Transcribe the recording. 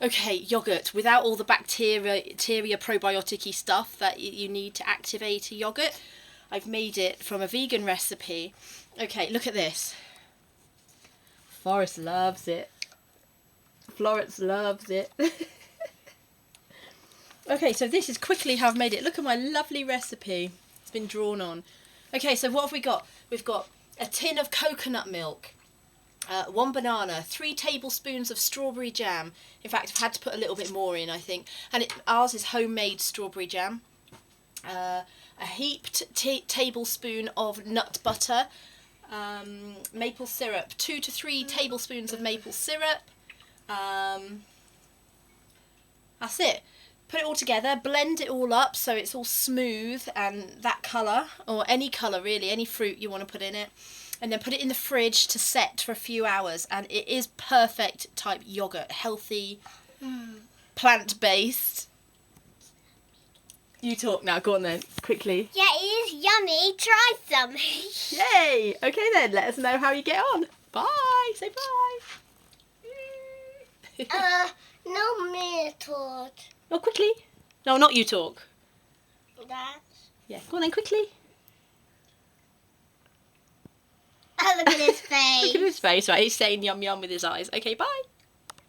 Okay, yogurt without all the bacteria probiotic-y stuff that you need to activate a yogurt. I've made it from a vegan recipe. Okay, look at this. Forrest loves it. Florence loves it. Okay, so this is quickly how I've made it. Look at my lovely recipe. It's been drawn on. Okay, so what have we got? We've got a tin of coconut milk, 1 banana, 3 tablespoons of strawberry jam. In fact, I've had to put a little bit more in, I think. And ours is homemade strawberry jam. A heaped tablespoon of nut butter. Maple syrup, 2 to 3 tablespoons of maple syrup. That's it. Put it all together, blend it all up so it's all smooth and that colour, or any colour really, any fruit you want to put in it. And then put it in the fridge to set for a few hours, and it is perfect type yoghurt, healthy, plant-based. You talk now, go on then, quickly. Yeah, it is yummy. Try some. Yay! Okay then, let us know how you get on. Bye! Say bye! No me talk. Oh, quickly. No, not you talk. That. Yeah, go on then, quickly. Oh, look at his face. Look at his face, right? He's saying yum yum with his eyes. Okay, bye.